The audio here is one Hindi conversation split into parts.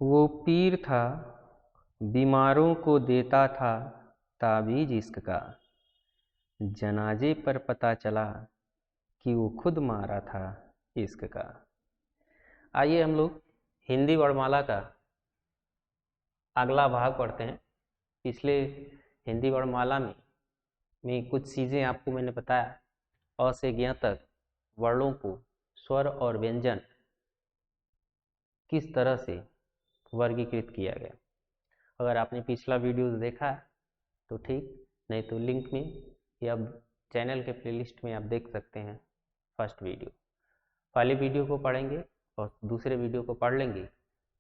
वो पीर था, बीमारों को देता था ताबीज इश्क का। जनाजे पर पता चला कि वो खुद मारा था इश्क का। आइए हम लोग हिंदी वर्णमाला का अगला भाग पढ़ते हैं। पिछले हिंदी वर्णमाला में कुछ चीज़ें आपको मैंने बताया। अ से ज्ञ तक वर्णों को स्वर और व्यंजन किस तरह से वर्गीकृत किया गया। अगर आपने पिछला वीडियो देखा है तो ठीक, नहीं तो लिंक में या चैनल के प्लेलिस्ट में आप देख सकते हैं फर्स्ट वीडियो। पहले वीडियो को पढ़ेंगे और दूसरे वीडियो को पढ़ लेंगे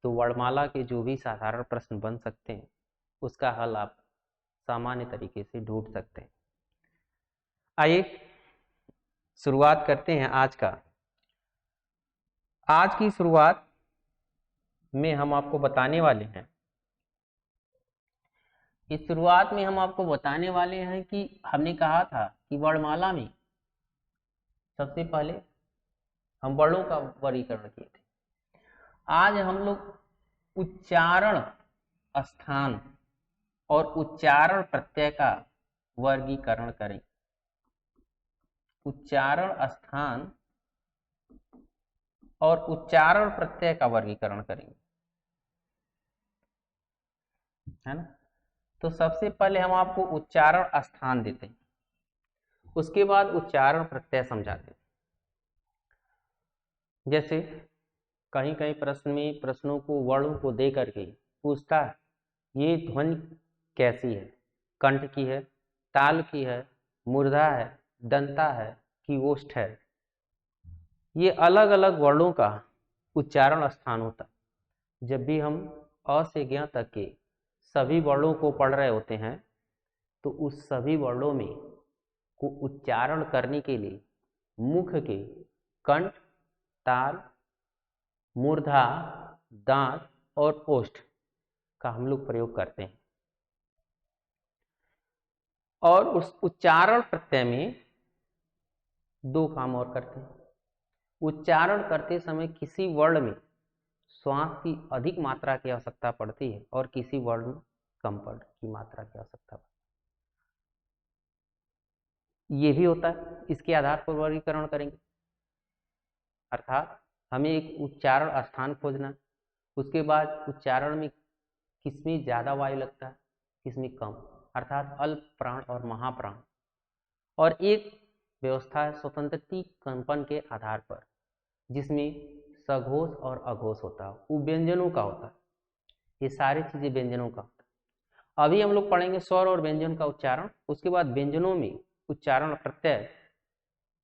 तो वर्णमाला के जो भी साधारण प्रश्न बन सकते हैं उसका हल आप सामान्य तरीके से ढूंढ सकते हैं। आइए शुरुआत करते हैं आज की शुरुआत में हम आपको बताने वाले हैं कि हमने कहा था कि वर्णमाला में सबसे पहले हम वर्णों का वर्गीकरण किए थे। आज हम लोग उच्चारण स्थान और उच्चारण प्रत्यय का वर्गीकरण करें। उच्चारण स्थान और उच्चारण प्रत्यय का वर्गीकरण करेंगे, है ना। तो सबसे पहले हम आपको उच्चारण स्थान देते हैं, उसके बाद उच्चारण प्रत्यय समझाते हैं। जैसे कहीं कहीं प्रश्नों को वर्णों को दे करके पूछता है ये ध्वनि कैसी है, कंठ की है, ताल की है, मूर्धा है, दंता है कि ओष्ठ है। ये अलग अलग वर्णों का उच्चारण स्थान होता है। जब भी हम अ से ज्ञ तक के सभी वर्णों को पढ़ रहे होते हैं तो उस सभी वर्णों में को उच्चारण करने के लिए मुख के कंठ, ताल, मूर्धा, दांत और ओष्ठ का हम लोग प्रयोग करते हैं। और उस उच्चारण प्रत्यय में दो काम और करते हैं। उच्चारण करते समय किसी वर्ण में श्वास की अधिक मात्रा की आवश्यकता पड़ती है और किसी वर्ण में कम की मात्रा की आवश्यकता पड़ती है। ये भी होता है, इसके आधार पर वर्गीकरण करेंगे। अर्थात हमें एक उच्चारण स्थान खोजना, उसके बाद उच्चारण में किसमें ज्यादा वायु लगता है, किसमें कम, अर्थात अल्प प्राण और महाप्राण। और एक व्यवस्था है स्वतंत्रती कंपन के आधार पर, जिसमें सघोष और अघोष होता है, वो व्यंजनों का होता है। ये सारी चीजें व्यंजनों का होता है। अभी हम लोग पढ़ेंगे स्वर और व्यंजन का उच्चारण, उसके बाद व्यंजनों में उच्चारण प्रत्यय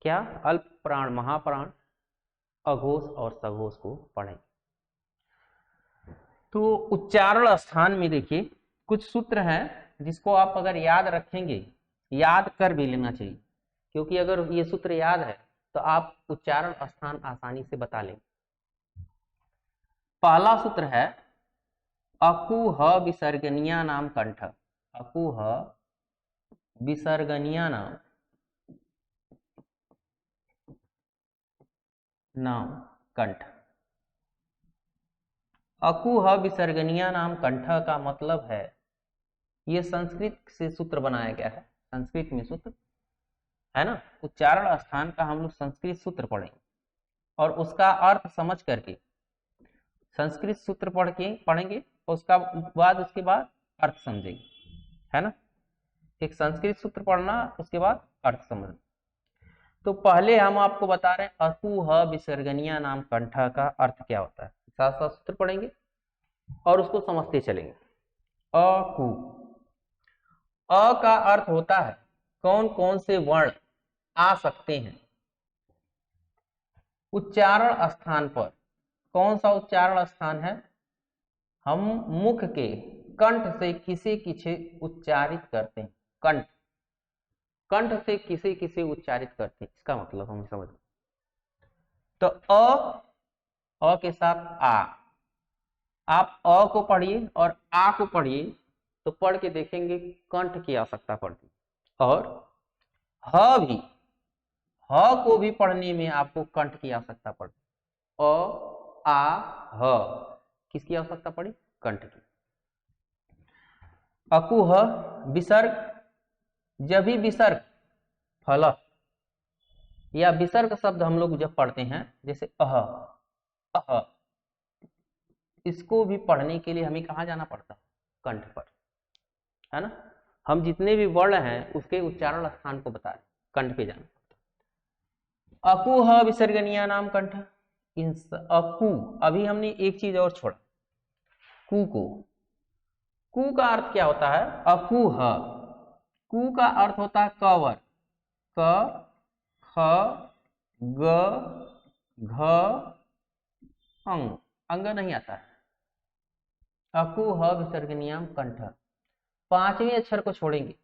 क्या, अल्प प्राण, महाप्राण, अघोष और सघोष को पढ़ेंगे। तो उच्चारण स्थान में देखिए कुछ सूत्र हैं जिसको आप अगर याद रखेंगे, याद कर भी लेना चाहिए, क्योंकि अगर ये सूत्र याद है तो आप उच्चारण स्थान आसानी से बता लेंगे। पहला सूत्र है अकुह विसर्गनिया नाम कंठ। अकुह विसर्गनिया नाम कंठ। अकुह विसर्गनिया नाम कंठ का मतलब है, यह संस्कृत से सूत्र बनाया गया है। संस्कृत में सूत्र है ना, उच्चारण स्थान का हम लोग संस्कृत सूत्र पढ़ेंगे और उसका अर्थ समझ करके संस्कृत सूत्र पढ़ेंगे और उसके बाद अर्थ समझेंगे, है ना। एक संस्कृत सूत्र पढ़ना, उसके बाद अर्थ समझना। तो पहले हम आपको बता रहे हैं अकुह विसर्गनिया नाम कंठ का अर्थ क्या होता है। साथ साथ सूत्र पढ़ेंगे और उसको समझते चलेंगे। अकु, अ का अर्थ होता है कौन कौन से वर्ण आ सकते हैं उच्चारण स्थान पर। कौन सा उच्चारण स्थान है, हम मुख के कंठ से किसे किसे उच्चारित करते हैं। कंठ, कंठ से किसे किसे उच्चारित करते हैं, इसका मतलब हमें समझ। तो अ के साथ आ, आप अ को पढ़िए और आ को पढ़िए तो पढ़ के देखेंगे कंठ की आवश्यकता पड़ती। और ह भी, ह को भी पढ़ने में आपको कंठ की आवश्यकता पड़ती। अ आ ह, किसकी आवश्यकता पड़ी? कंठ की। अकुह विसर्ग, जब भी विसर्ग फल या विसर्ग शब्द हम लोग जब पढ़ते हैं, जैसे अह, इसको भी पढ़ने के लिए हमें कहाँ जाना पड़ता है? कंठ पर, है ना। हम जितने भी वर्ण हैं उसके उच्चारण स्थान को बता रहे, कंठ पे जाना पड़ता। अकुह विसर्गनीय नाम कंठ। अकु, अभी हमने एक चीज और छोड़ा, कु को। कु का अर्थ क्या होता है? अकुह, कु का अर्थ होता है कवर, क ख ग घ अंग, अंग नहीं आता है। अकुह विसर्गनीयम कंठ, पांचवें अक्षर को छोड़ेंगे,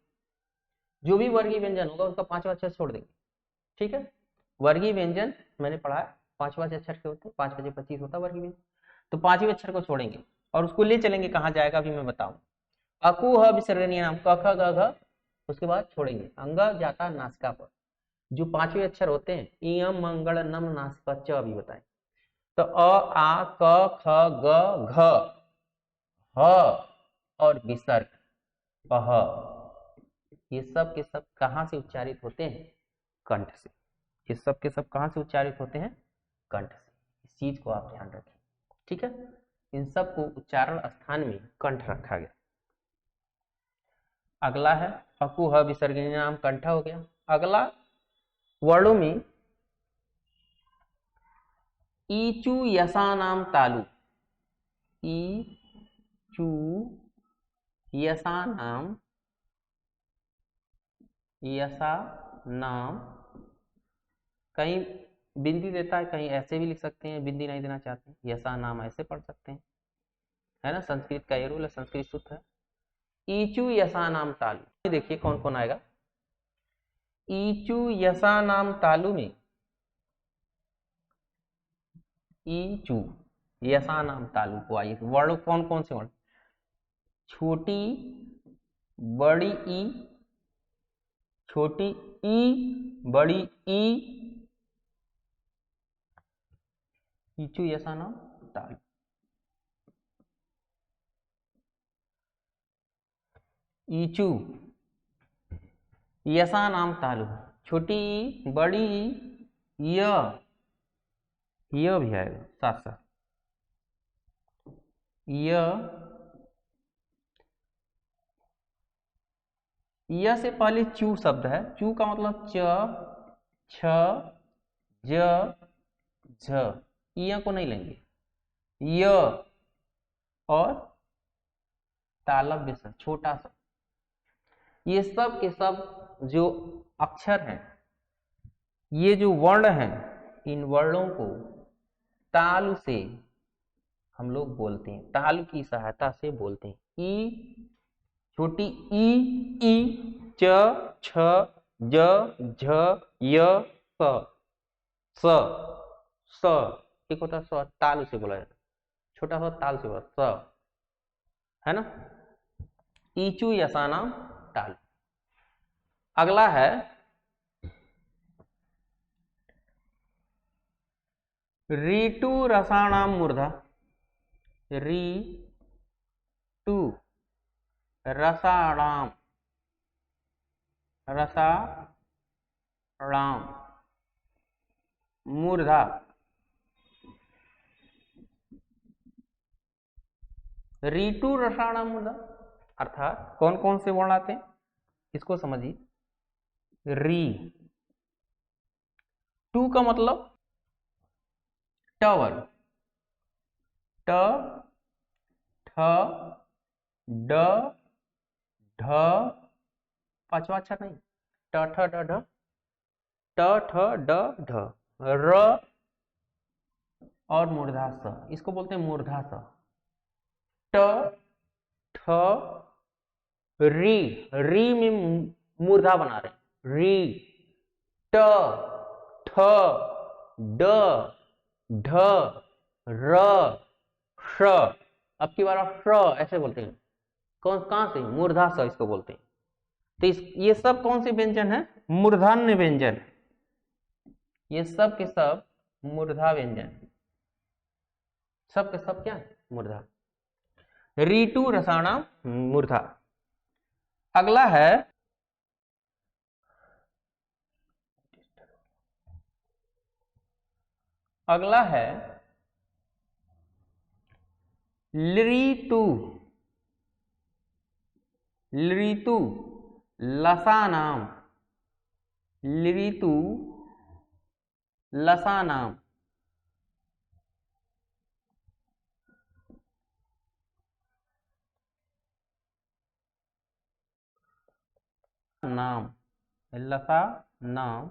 जो भी वर्गीय व्यंजन होगा उसका पांचवा अक्षर छोड़ देंगे, ठीक है। वर्गीय व्यंजन मैंने पढ़ा है, पांचवा अक्षर के होते हैं, 5 बजे 25 होता है वर्गीय व्यंजन, तो पांचवें अक्षर को छोड़ेंगे और उसको ले चलेंगे, कहाँ जाएगा अभी मैं बताऊं। अकुह विसर्गनीय नाम, क ख ग घ, उसके बाद छोड़ेंगे, अंग जाता नासिका पर, जो पांचवें अक्षर होते हैं, इयम मंगल नम नासिका च, अभी बताएं। तो अ आ क ख ग घ, ह और विसर्ग अह, ये सब के सब कहां से उच्चारित होते हैं? कंठ से। ये सब के सब कहां से उच्चारित होते हैं? कंठ से। इस चीज को आप ध्यान रखें, ठीक है। इन सब को उच्चारण स्थान में कंठ रखा गया। अगला है अकुह विसर्गनीय नाम कंठ हो गया। अगला वर्णों में ईचू यसा नाम तालु, ईचू यसा नाम, यसा नाम, कहीं बिंदी देता है, कहीं ऐसे भी लिख सकते हैं, बिंदी नहीं देना चाहते हैं, यसा नाम ऐसे पढ़ सकते हैं, है ना। संस्कृत का ये रूल है, संस्कृत सूत्र है। ईचू यसा नाम तालु, देखिए कौन कौन आएगा। ईचू यसा नाम तालु में ईचू यसा नाम तालु को आइए, वर्ण कौन कौन से वर्ण? छोटी बड़ी ई, छोटी ई बड़ी ई, ईचू यसा नाम तालु। ईचू यसा नाम तालु, छोटी ई बड़ी ई, य भी आएगा साथ साथ, य से पहले चू शब्द है, चू का मतलब च छ ज झ, य को नहीं लेंगे, य और तालव्य सा छोटा सा, ये सब के सब जो अक्षर हैं, ये जो वर्ण हैं, इन वर्णों को तालु से हम लोग बोलते हैं, तालु की सहायता से बोलते हैं। ई, छोटी ई च छ ज झ य स स, एक होता है स, तालु से बोला जाता है, छोटा सा ताल से बोला स, है ना। ईचू यसा नाम तालु। अगला है रीटू रसाणाम मूर्धा, री टू रसाणाम, रसाणाम मूर्धा, रीटू रसाणाम मूर्धा अर्थात कौन कौन से वर्ण आते हैं इसको समझिए। री, टू का मतलब टवर, ट ठ ड ढ, पांचवा अक्षर नहीं, ट ठ ड ढ, ट ठ ड ढ, र और मूर्धा स, इसको बोलते हैं मूर्धा स। ट ठ री, री में मूर्धा बना रहे, री, ट ठ ड ढ र श, अब की बार श ऐसे बोलते हैं, कौन कहां से? मूर्धा स इसको बोलते हैं। तो ये सब कौन से व्यंजन है? मूर्धन्य व्यंजन, ये सब के सब मूर्धा व्यंजन, सब के सब क्या है? मूर्धा। ऋतु रसाणाम मूर्धा। अगला है ऋतु। ऋतु लसानाम। ऋतु लसानाम। नाम लसा नाम।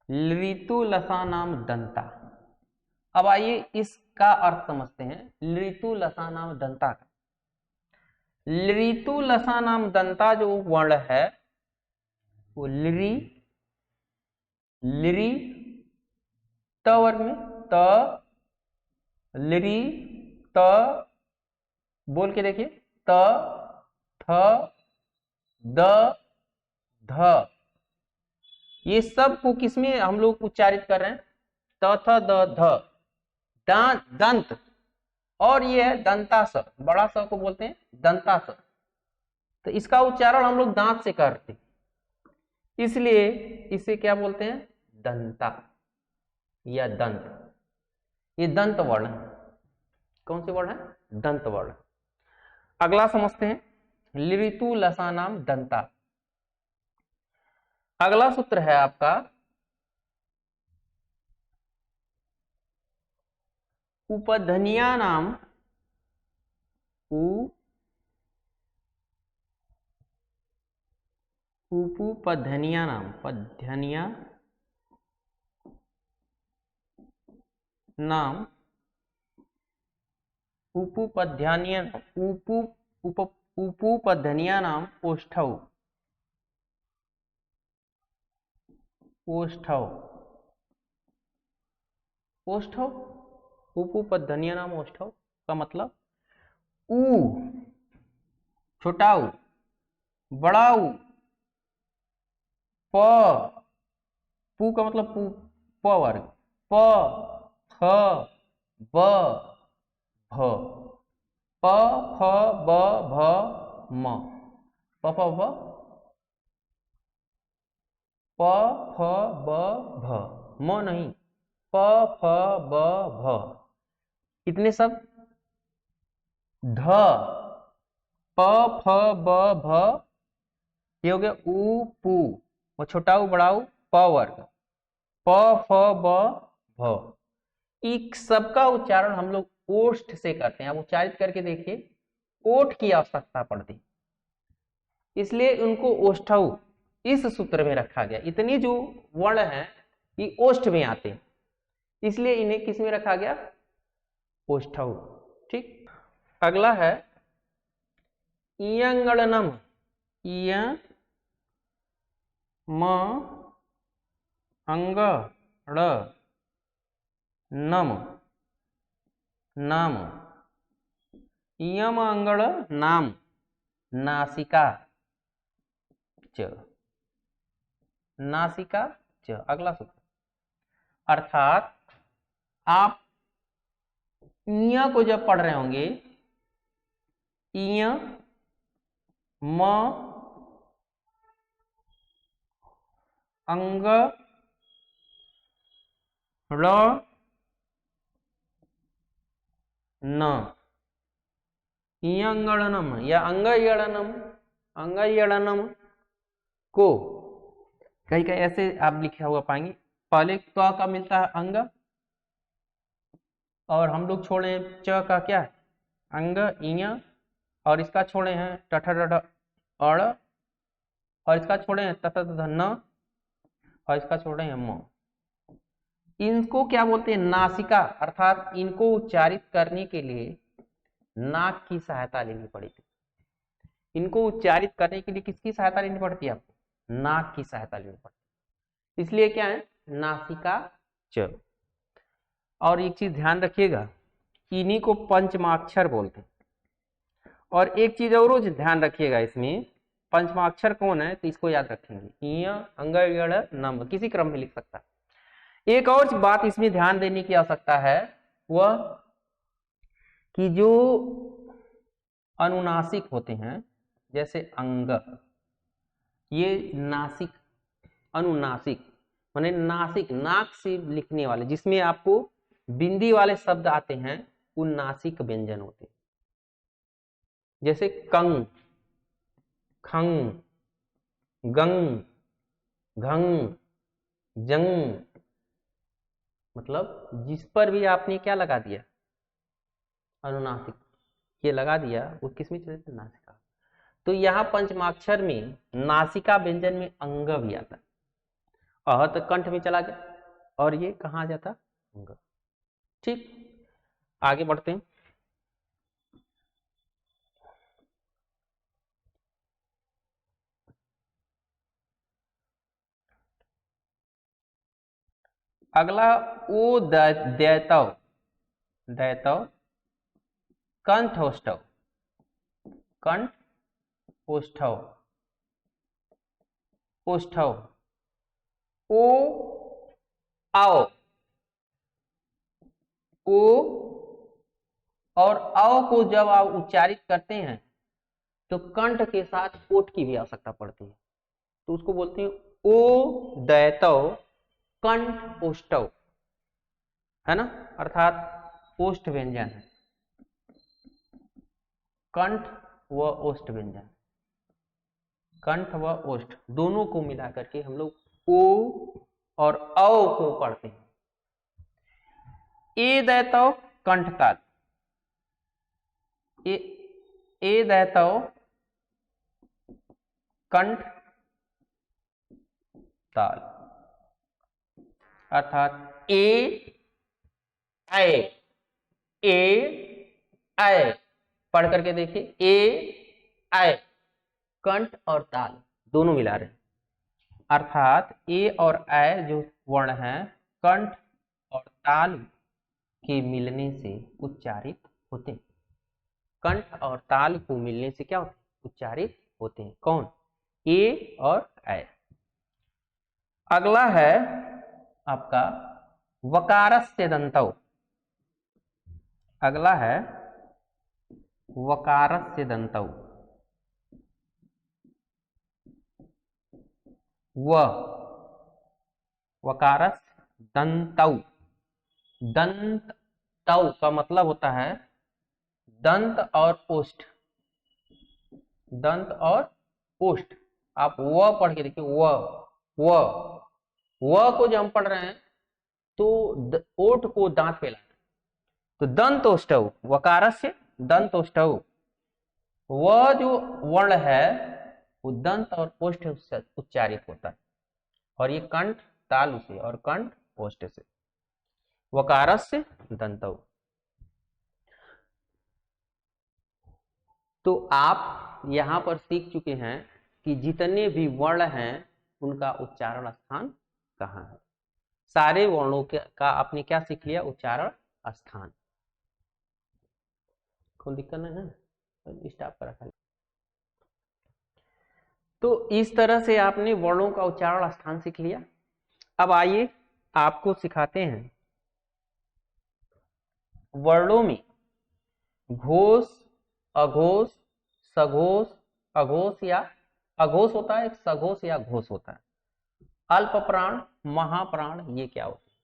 ऋतु लसा नाम दंता। अब आइए इसका अर्थ समझते हैं ऋतु लसा नाम दंता का। ऋतु लसा नाम दंता जो वर्ण है वो लिरी लिरी त वर्ग में त लिरी त बोल के देखिए त थ द ध। ये सब को किसमें हम लोग उच्चारित कर रहे हैं? त थ द ध दंत। और ये है दंता स, बड़ा स को बोलते हैं दंता स। तो इसका उच्चारण हम लोग दांत से करते हैं, इसलिए इसे क्या बोलते हैं? दंता या दंत। ये दंत वर्ण है। कौन से वर्ण है? दंत वर्ण। अगला समझते हैं ऋतु लसा नाम दंता। अगला सूत्र है आपका उपधनिया नाम उपधनिया नाम पधनिया नाम उपपध्यानिया उपपध्यानिया नाम ओष्ठौ। ओष्ठौ ओष्ठौ उपपध्यानिया नाम ओष्ठौ का मतलब ऊ छोटा ऊ बड़ा ऊ प पू का मतलब पू प वर्ग प फ ब भ प फ ब भ म प फ ब प फ ब भ म नहीं प फ ब भ कितने सब ध प फ ब भ ये हो गया ऊ पू वो छोटा ऊ बड़ा ऊ प वर्ग प फ ब भ। इस सबका उच्चारण हम लोग ओष्ठ से करते हैं। आप उच्चारित करके देखिए ओठ की आवश्यकता पड़ती, इसलिए उनको ओष्ठौ इस सूत्र में रखा गया। इतनी जो वर्ण है ये ओष्ठ में आते हैं, इसलिए इन्हें किस में रखा गया? ओष्ठौ। ठीक। अगला है इयंगणनम। इय म अंग ड़ नम नाम। इयम अंगड़ नाम नासिका च। नासिका च। अगला सूत्र अर्थात आप इया को जब पढ़ रहे होंगे इया म अंग ड़ न इयंगणनम या अंगयणनम अंगयणनम को कहीं कहीं ऐसे आप लिखा हुआ पाएंगे। पहले क का मिलता है अंग और हम लोग छोड़े च का क्या है? अंग इया और इसका छोड़े हैं टठ अड़ और इसका छोड़े हैं तथ न और इसका छोड़े हैं म। इनको क्या बोलते हैं? नासिका। अर्थात इनको उच्चारित करने के लिए नाक की सहायता लेनी पड़ेगी। इनको उच्चारित करने के लिए किसकी सहायता लेनी पड़ती है? आपको नाक की सहायता लेनी पड़ती है, इसलिए क्या है? नासिका च। और एक चीज ध्यान रखिएगा इन्हीं को पंचमाक्षर बोलते हैं। और एक चीज और रोज ध्यान रखिएगा इसमें पंचमाक्षर कौन है तो इसको याद रखेंगे इय अंग नम किसी क्रम में लिख सकता है। एक और बात इसमें ध्यान देने की आवश्यकता है वह कि जो अनुनासिक होते हैं जैसे अंग, ये नासिक, अनुनासिक माने नासिक, नाक से लिखने वाले, जिसमें आपको बिंदी वाले शब्द आते हैं, वो नासिक व्यंजन होते हैं। जैसे कंग, खंग, गंग, घंग, जंग, मतलब जिस पर भी आपने क्या लगा दिया, अनुनासिक, ये लगा दिया, वो किस में चले थे, नासिका। तो यहाँ पंचमाक्षर में नासिका व्यंजन में अंग भी आता है, अह तो कंठ में चला गया, और ये कहाँ आ जाता, अंग। ठीक, आगे बढ़ते हैं। अगला ओ दैतव, दैतव, कंठोष्ठव, कंठ ओष्ठव, ओष्ठव, ओ आओ, ओ और आओ को जब आप उच्चारित करते हैं तो कंठ के साथ ओठ की भी आवश्यकता पड़ती है, तो उसको बोलते हैं ओ दैतव कंठ ओष्ठव, है ना, अर्थात ओष्ठ व्यंजन है, कंठ व ओष्ठ व्यंजन, कंठ व ओष्ठ दोनों को मिलाकर के हम लोग ओ और औ को पढ़ते हैं। ए दैतव कंठ ताल, ए दैतव कंठ ताल, अर्थात ए ऐ, ए ऐ, पढ़ करके देखिए, ए ऐ, कंठ और ताल दोनों मिला रहे हैं, अर्थात ए और ऐ जो वर्ण है कंठ और ताल के मिलने से उच्चारित होते हैं, कंठ और ताल को मिलने से क्या होते हैं, उच्चारित होते हैं। कौन, ए और ऐ। अगला है आपका वकारस्य दंतौ, अगला है वकारस्य दंतौ, व वकारस दंतौ, दंत तौ का मतलब होता है दंत और ओष्ठ, दंत और ओष्ठ, आप व पढ़ के देखिए, व को जब हम पढ़ रहे हैं तो ओठ को दांत पे लाना, तो दंत ओष्ठव, वकारस्य दंत ओष्ठव, वह जो वर्ण है वो दंत और ओष्ठ से उच्चारित होता है, और ये कंठ तालु से और कंठ ओष्ठ से, वकारस्य दंतौ। तो आप यहां पर सीख चुके हैं कि जितने भी वर्ण हैं उनका उच्चारण स्थान कहाँ है, सारे वर्णों का आपने क्या सीख लिया, उच्चारण स्थान। कोई दिक्कत नहीं है, स्टॉप कर रखा है। तो इस तरह से आपने वर्णों का उच्चारण स्थान सीख लिया। अब आइए आपको सिखाते हैं वर्णों में घोष, अघोष, सघोष, अघोष या अघोष होता है, एक सघोष या घोष होता है, अल्प प्राण, महाप्राण, ये क्या होते हैं,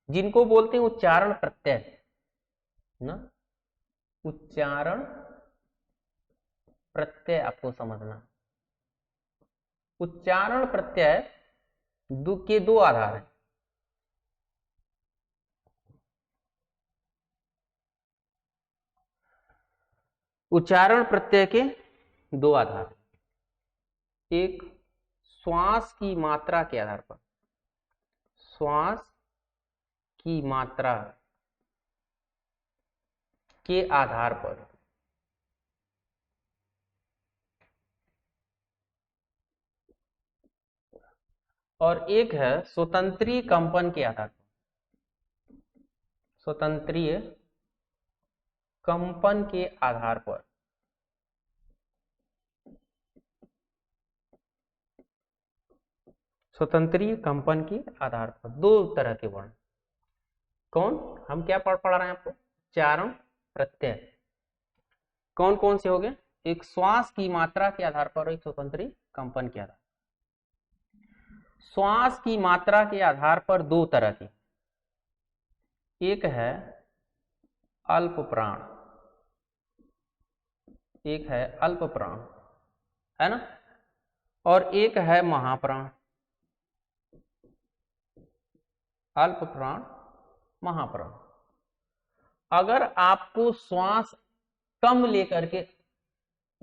जिनको बोलते हैं उच्चारण प्रत्यय ना, उच्चारण प्रत्यय आपको समझना। उच्चारण प्रत्यय के दो आधार हैं, उच्चारण प्रत्यय के दो आधार, एक श्वास की मात्रा के आधार पर, श्वास की मात्रा के आधार पर, और एक है स्वतंत्रीय कंपन के आधार पर, स्वतंत्रीय कंपन के आधार पर। स्वतंत्रीय कंपन के आधार पर दो तरह के वर्ण, कौन, हम क्या पढ़ रहे हैं आपको, उच्चारण प्रत्यय कौन कौन से हो गए? एक श्वास की मात्रा के आधार पर, एक स्वतंत्री कंपन के आधार। श्वास की मात्रा के आधार पर दो तरह की, एक है अल्प प्राण, एक है अल्प प्राण, है ना, और एक है महाप्राण। अल्प प्राण, महाप्राण। अगर आपको श्वास कम लेकर के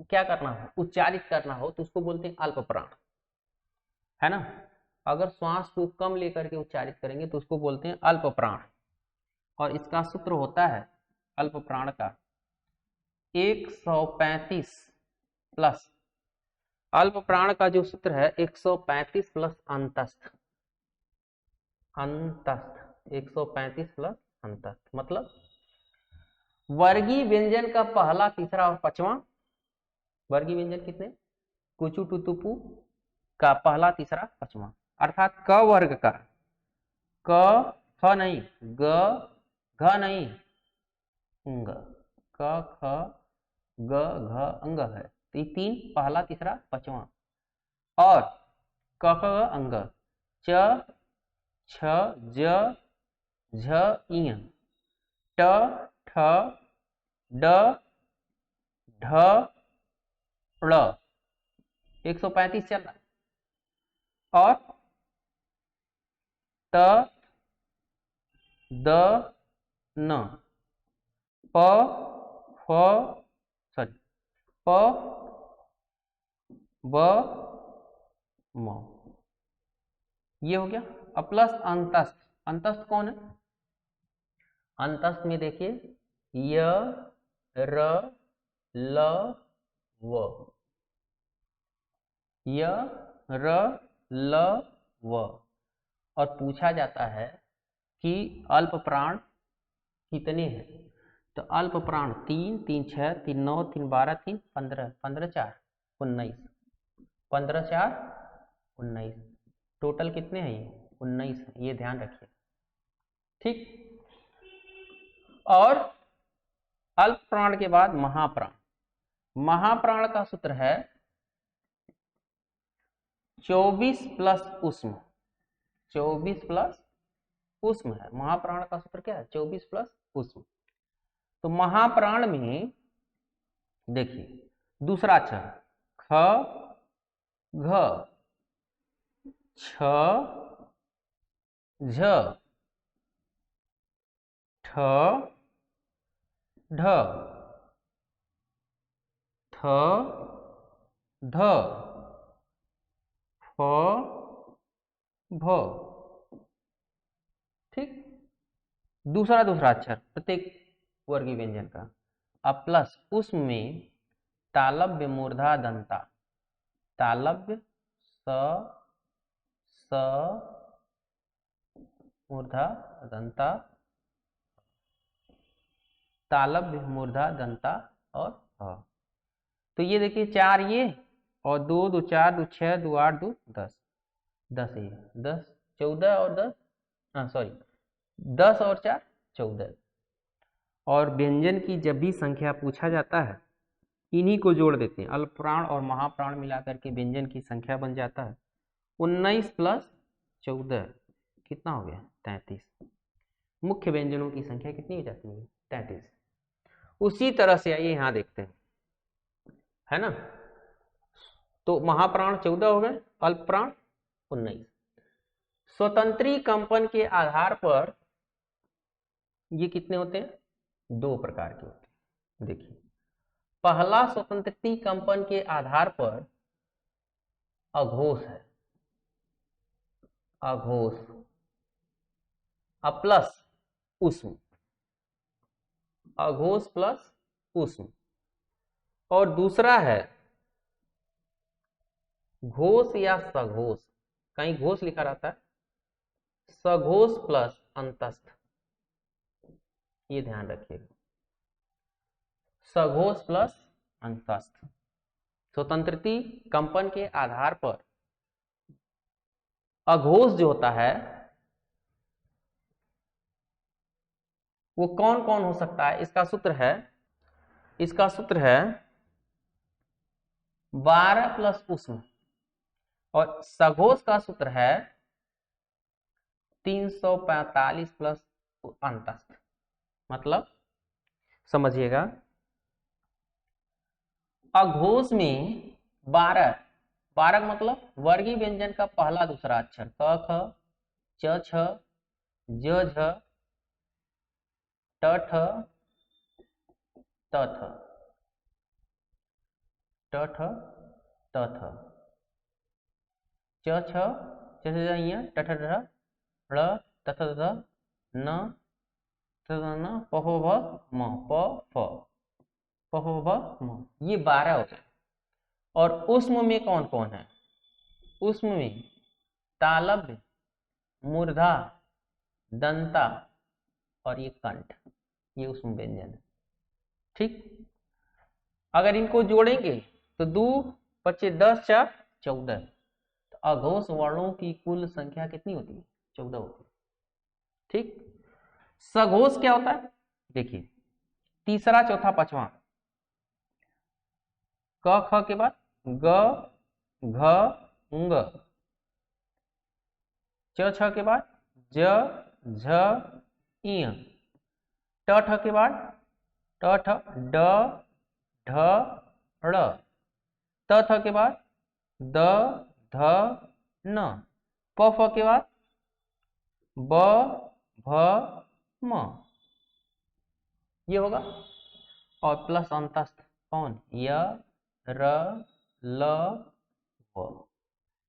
क्या करना हो, उच्चारित करना हो, तो उसको बोलते हैं अल्प प्राण, है ना। अगर श्वास को कम लेकर के उच्चारित करेंगे तो उसको बोलते हैं अल्प प्राण। और इसका सूत्र होता है अल्प प्राण का 135 प्लस, अल्प प्राण का जो सूत्र है 135 प्लस अंतस्थ। अंतस्थ 135 प्लस अंतस्थ मतलब वर्गीय व्यंजन का पहला, तीसरा और पांचवा। वर्गीय व्यंजन कितने? कुचु टुतुपु का पहला, तीसरा, पांचवा, अर्थात क वर्ग का, क ख नहीं, ग घ नहीं, अंग, क ख ग घ अंग है, तो ये तीन, पहला, तीसरा, पांचवा। और क ख ग अंग, च छ ज झ इ, ट ठ ड ढ ड़, 135 चल रहा है। और त द न, प फ सॉरी प ब म, ये हो गया। अब प्लस अंतस्थ। अंतस्थ कौन है? अंतस्थ में देखिए य र ल व, य र ल व। और पूछा जाता है कि अल्प प्राण कितने हैं, तो अल्प प्राण 3, 3 6, 3 9, 3 12, 3 15, 15 4 19, 15 4 19, टोटल कितने हैं? ये 19 है, ये ध्यान रखिए, ठीक। और अल्प प्राण के बाद महाप्राण। महाप्राण का सूत्र है 24 प्लस उष्म, 24 प्लस उष्म है। महाप्राण का सूत्र क्या है? 24 प्लस उष्म। तो महाप्राण में देखिए दूसरा अक्षर ख घ छ झ ठ ढ थ ध फ भ, ठीक। दूसरा अक्षर प्रत्येक वर्गीय व्यंजन का। अब प्लस उष्म में तालव्य मूर्धा दंता, तालव्य स मूर्धा दंता, तालव्य मूर्धा दंता और ह। तो ये देखिए 4 ये और 2 2 4 2 6 2 8 2 10, 10 ये 10 14 और 10, हाँ सॉरी 10 और 4 14। और व्यंजन की जब भी संख्या पूछा जाता है इन्हीं को जोड़ देते हैं, अल्प प्राण और महाप्राण मिलाकर के व्यंजन की संख्या बन जाता है 19 प्लस 14 कितना हो गया? 33। मुख्य व्यंजनों की संख्या कितनी हो जाती है? 33। उसी तरह से आइए यहां देखते हैं, है ना। तो महाप्राण 14 हो गए, अल्प प्राण 19। स्वतंत्री कंपन के आधार पर ये कितने होते हैं? 2 प्रकार के होते हैं। देखिए पहला स्वतंत्री कंपन के आधार पर अघोष है, अघोष, प्लस उष्म, अघोष प्लस उष्म। और दूसरा है घोष या सघोष, कहीं घोष लिखा रहता है, सघोष प्लस अंतस्थ, ये ध्यान रखिएगा, सघोष प्लस अंतस्थ। स्वतंत्रती कंपन के आधार पर अघोष जो होता है वो कौन कौन हो सकता है? इसका सूत्र है 12 प्लस ऊष्म, और सघोष का सूत्र है 345 प्लस अंतस्थ। मतलब समझिएगा, अघोष में 12 मतलब वर्गीय व्यंजन का पहला दूसरा अक्षर, क ख च छ ज झ ट ठ त थ ट ठ त थ च छ च छ ट ठ ठ ड़ त थ थ न त न प फ भ म प फ प फ भ म, ये 12 हो गए। और ऊष्म में कौन कौन है? ऊष्म में तालव्य, मूर्धा, दंता और ये कंठ, ये ऊष्म व्यंजन है। ठीक, अगर इनको जोड़ेंगे तो 2 25 10 4 14, तो अघोष वर्णों की कुल संख्या कितनी होती है? 14 होती है। ठीक, सघोष क्या होता है? देखिए, तीसरा चौथा पांचवा, क ख के बाद ग घ ङ, च छ के बाद ज झ इ, ट ठ के बाद ट ठ ड ढ ड़, त थ के बाद द ध न, प फ के बाद ब भ म, ये होगा। और प्लस अंतस्थ कौन? य र ल व,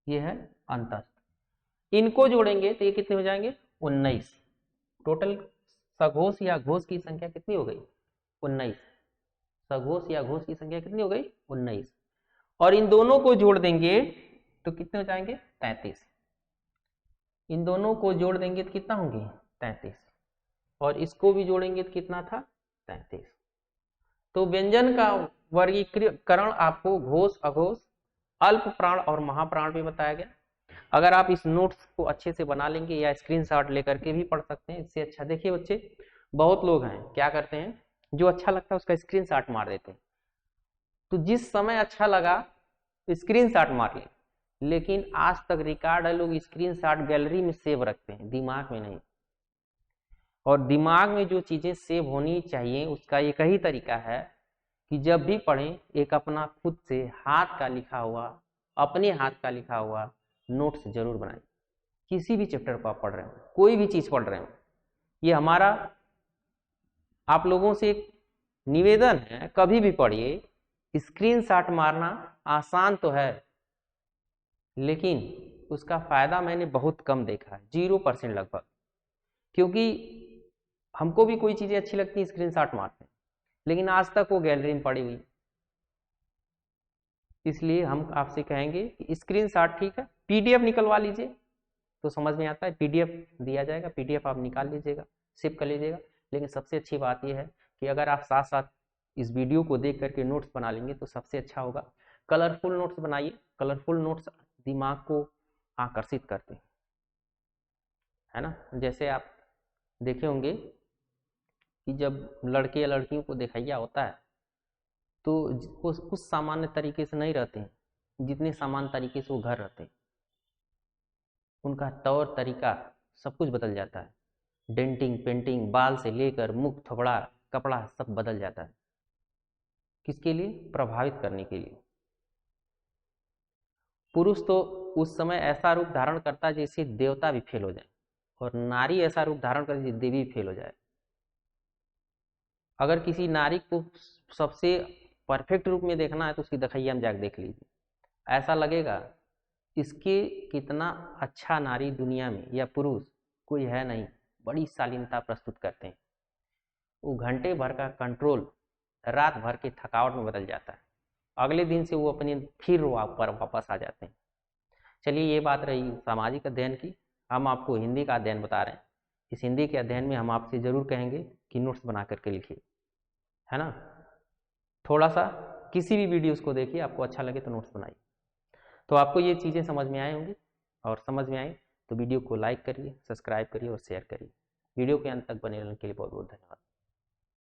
ये है अंतस्थ। इनको जोड़ेंगे तो ये कितने हो जाएंगे? 19। टोटल सघोष या घोष की संख्या कितनी हो गई? 19। सघोष या घोष की संख्या कितनी हो गई? 19। और इन दोनों को जोड़ देंगे तो कितने हो जाएंगे? 33। इन दोनों को जोड़ देंगे तो कितना होंगे? 33। और इसको भी जोड़ेंगे तो कितना था? 33। तो व्यंजन का वर्गीकरण आपको घोष, अघोष, अल्प प्राण और महाप्राण में बताया गया। अगर आप इस नोट्स को अच्छे से बना लेंगे या स्क्रीनशॉट लेकर के भी पढ़ सकते हैं, इससे अच्छा। देखिए बच्चे, बहुत लोग हैं क्या करते हैं, जो अच्छा लगता है उसका स्क्रीनशॉट मार देते हैं। तो जिस समय अच्छा लगा स्क्रीनशॉट मार ले, लेकिन आज तक रिकॉर्ड है, लोग स्क्रीनशॉट गैलरी में सेव रखते हैं, दिमाग में नहीं। और दिमाग में जो चीजें सेव होनी चाहिए उसका एक ही तरीका है कि जब भी पढ़ें एक अपना खुद से हाथ का लिखा हुआ, अपने हाथ का लिखा हुआ नोट्स जरूर बनाएं। किसी भी चैप्टर को आप पढ़ रहे हो, कोई भी चीज पढ़ रहे हो, ये हमारा आप लोगों से एक निवेदन है, कभी भी पढ़िए। स्क्रीनशॉट मारना आसान तो है, लेकिन उसका फायदा मैंने बहुत कम देखा है, 0% लगभग। क्योंकि हमको भी कोई चीजें अच्छी लगती है स्क्रीनशॉट मारते हैं, लेकिन आज तक वो गैलरी में पड़ी हुई। इसलिए हम आपसे कहेंगे कि स्क्रीनशॉट ठीक है, पीडीएफ निकलवा लीजिए तो समझ में आता है, पीडीएफ दिया जाएगा, पीडीएफ आप निकाल लीजिएगा, सेव कर लीजिएगा। लेकिन सबसे अच्छी बात यह है कि अगर आप साथ साथ इस वीडियो को देख करके नोट्स बना लेंगे तो सबसे अच्छा होगा। कलरफुल नोट्स बनाइए, कलरफुल नोट्स दिमाग को आकर्षित करते हैं, है ना। जैसे आप देखे होंगे कि जब लड़के या लड़कियों को दिखाइया होता है तो वो कुछ सामान्य तरीके से नहीं रहते हैं जितने सामान्य तरीके से वो घर रहते हैं। उनका तौर तरीका सब कुछ बदल जाता है, डेंटिंग पेंटिंग, बाल से लेकर मुख थोबड़ा कपड़ा सब बदल जाता है। किसके लिए? प्रभावित करने के लिए। पुरुष तो उस समय ऐसा रूप धारण करता है जैसे देवता भी फेल हो जाए, और नारी ऐसा रूप धारण करती है जैसे देवी फेल हो जाए। अगर किसी नारी को सबसे परफेक्ट रूप में देखना है तो उसकी दखैया में जाकर देख लीजिए, ऐसा लगेगा इसके कितना अच्छा नारी दुनिया में या पुरुष कोई है नहीं, बड़ी शालीनता प्रस्तुत करते हैं। वो घंटे भर का कंट्रोल रात भर के थकावट में बदल जाता है, अगले दिन से वो अपने फिर पर वापस आ जाते हैं। चलिए, ये बात रही सामाजिक अध्ययन की। हम आपको हिंदी का अध्ययन बता रहे हैं। इस हिंदी के अध्ययन में हम आपसे जरूर कहेंगे कि नोट्स बना करके लिखिए, है ना। थोड़ा सा किसी भी वीडियोस को देखिए, आपको अच्छा लगे तो नोट्स बनाइए। तो आपको ये चीज़ें समझ में आए होंगी, और समझ में आए तो वीडियो को लाइक करिए, सब्सक्राइब करिए और शेयर करिए। वीडियो के अंत तक बने रहने के लिए बहुत बहुत धन्यवाद।